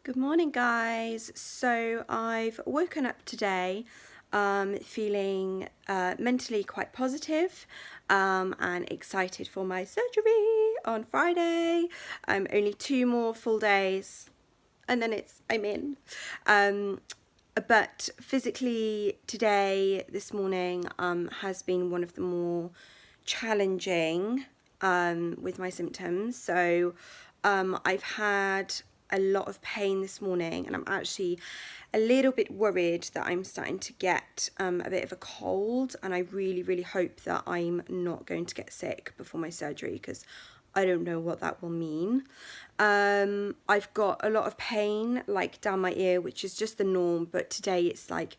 Good morning, guys. So I've woken up today feeling mentally quite positive and excited for my surgery on Friday. Only 2 more full days and then I'm in. But physically today, this morning, has been one of the more challenging with my symptoms. So I've had a lot of pain this morning, and I'm actually a little bit worried that I'm starting to get a bit of a cold, and I really hope that I'm not going to get sick before my surgery, because I don't know what that will mean. I've got a lot of pain like down my ear, which is just the norm, but today it's like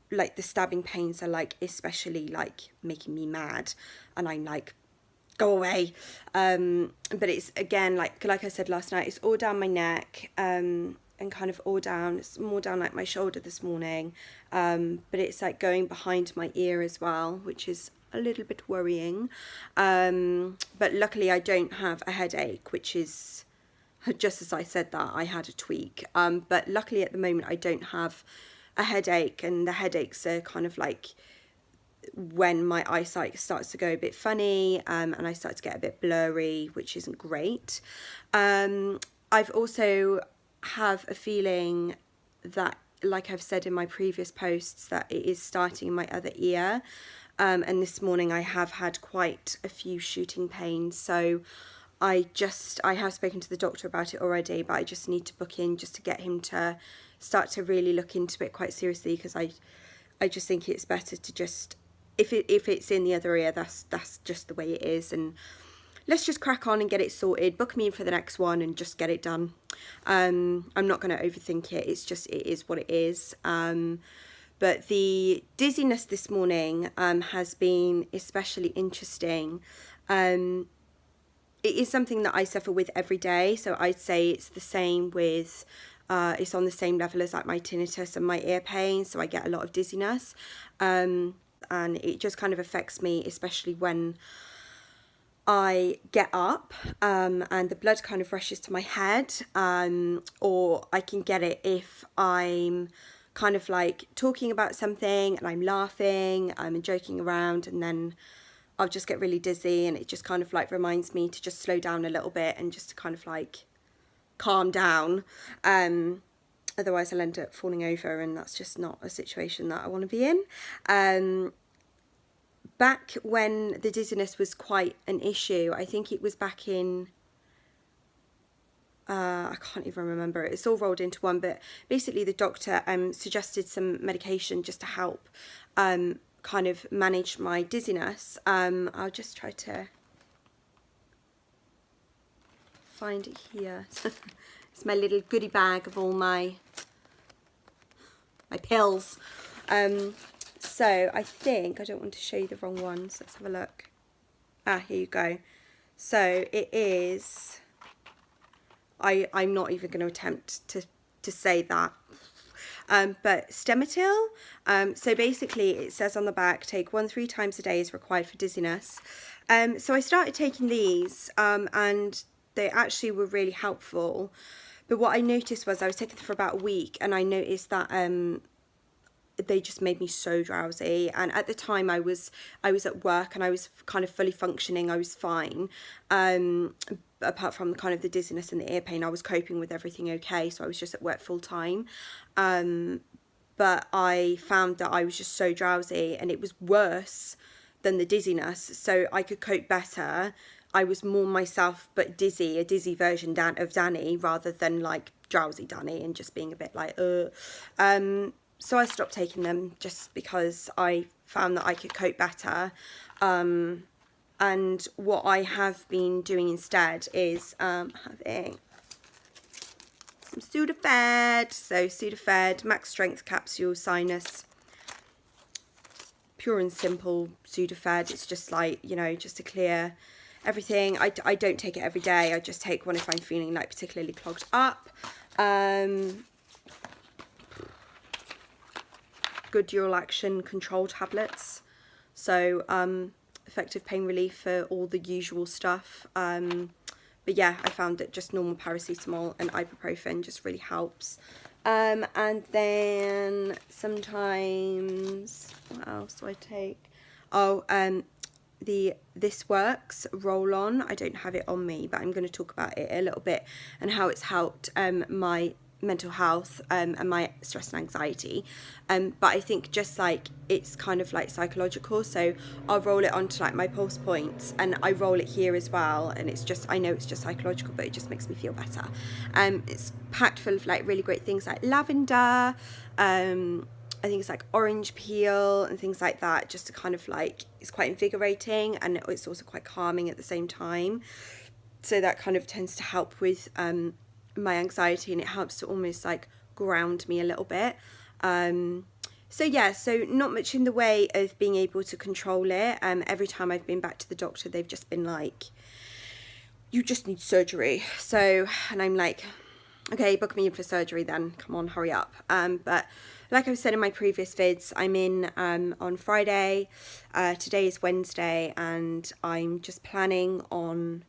the stabbing pains are like especially like making me mad, and I'm like, go away. But it's again like I said last night, it's all down my neck, and kind of all down. It's more down like my shoulder this morning, but it's like going behind my ear as well, which is a little bit worrying. But luckily I don't have a headache, which is just as I said that I had a tweak. But luckily at the moment I don't have a headache, and the headaches are kind of like when my eyesight starts to go a bit funny, and I start to get a bit blurry, which isn't great. I've also have a feeling that, like I've said in my previous posts, that it is starting in my other ear. And this morning I have had quite a few shooting pains, so I have spoken to the doctor about it already, but I just need to book in just to get him to start to really look into it quite seriously, because I just think it's better to just, if it's in the other ear, that's just the way it is, and let's just crack on and get it sorted. Book me in for the next one and just get it done. I'm not going to overthink it. It is what it is. But the dizziness this morning has been especially interesting. It is something that I suffer with every day, so I'd say it's the same with, it's on the same level as like my tinnitus and my ear pain, so I get a lot of dizziness, and it just kind of affects me, especially when I get up, and the blood kind of rushes to my head, or I can get it if I'm kind of like talking about something and I'm laughing, I'm joking around, and then I'll just get really dizzy, and it just kind of like reminds me to just slow down a little bit and just to kind of like calm down. Otherwise I'll end up falling over, and that's just not a situation that I want to be in. Back when the dizziness was quite an issue, I think it was back in, I can't even remember, it's all rolled into one, but basically the doctor suggested some medication just to help kind of manage my dizziness. I'll just try to find it here. It's my little goodie bag of all my pills. So I think, I don't want to show you the wrong ones, let's have a look. Here you go. So it is, I'm not even going to attempt to say that. But Stemetil, so basically it says on the back, take 1-3 times a day is required for dizziness. So I started taking these, and they actually were really helpful. But what I noticed was I was taking them for about a week, and I noticed that they just made me so drowsy. And at the time I was at work, and I was kind of fully functioning, I was fine. Apart from kind of the dizziness and the ear pain, I was coping with everything okay, so I was just at work full time. But I found that I was just so drowsy, and it was worse than the dizziness, so I could cope better. I was more myself, but dizzy, a dizzy version of Dani, rather than like drowsy Dani and just being a bit like, so I stopped taking them just because I found that I could cope better. And what I have been doing instead is having some Sudafed. So Sudafed, max strength capsule, sinus, pure and simple Sudafed. It's just like, you know, just to clear everything. I don't take it every day. I just take one if I'm feeling like particularly clogged up. Good dual action control tablets. So effective pain relief for all the usual stuff. but yeah, I found that just normal paracetamol and ibuprofen just really helps. And then sometimes, what else do I take? Oh, This Works roll-on. I don't have it on me, but I'm going to talk about it a little bit and how it's helped my mental health and my stress and anxiety. But I think just like it's kind of like psychological, so I'll roll it onto like my pulse points, and I roll it here as well, and it's just, I know it's just psychological, but it just makes me feel better. It's packed full of like really great things like lavender, I think it's like orange peel and things like that, just to kind of like, it's quite invigorating and it's also quite calming at the same time. So that kind of tends to help with my anxiety, and it helps to almost like ground me a little bit. So yeah, so not much in the way of being able to control it. Every time I've been back to the doctor, they've just been like, you just need surgery. So, and I'm like, okay, book me in for surgery then, come on, hurry up. But like I've said in my previous vids, I'm in on Friday. Today is Wednesday, and I'm just planning on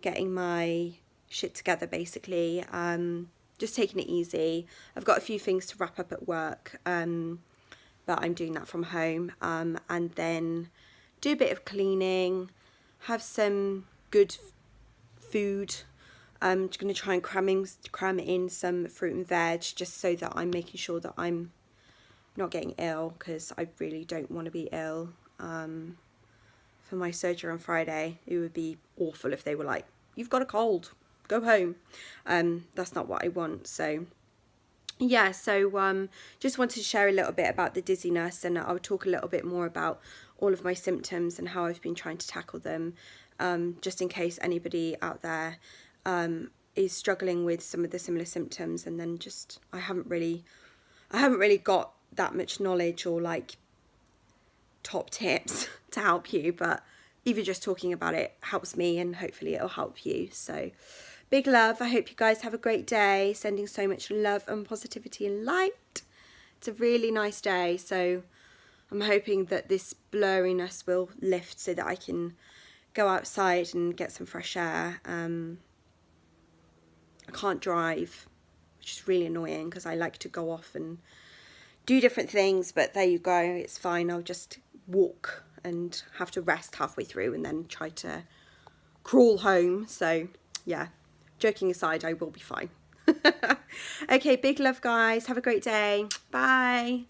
getting my shit together, basically. Just taking it easy. I've got a few things to wrap up at work, but I'm doing that from home. And then do a bit of cleaning, have some good food. I'm just going to try and cram in some fruit and veg, just so that I'm making sure that I'm not getting ill, because I really don't want to be ill for my surgery on Friday. It would be awful if they were like, you've got a cold, go home. That's not what I want. So yeah, so just wanted to share a little bit about the dizziness, and I'll talk a little bit more about all of my symptoms and how I've been trying to tackle them, just in case anybody out there is struggling with some of the similar symptoms. And then just, I haven't really got that much knowledge or like top tips to help you, but even just talking about it helps me, and hopefully it'll help you. So big love. I hope you guys have a great day. Sending so much love and positivity and light. It's a really nice day, so I'm hoping that this blurriness will lift so that I can go outside and get some fresh air. I can't drive, which is really annoying, because I like to go off and do different things, but there you go, it's fine. I'll just walk and have to rest halfway through and then try to crawl home. So yeah, joking aside, I will be fine. Okay, big love guys, have a great day, bye.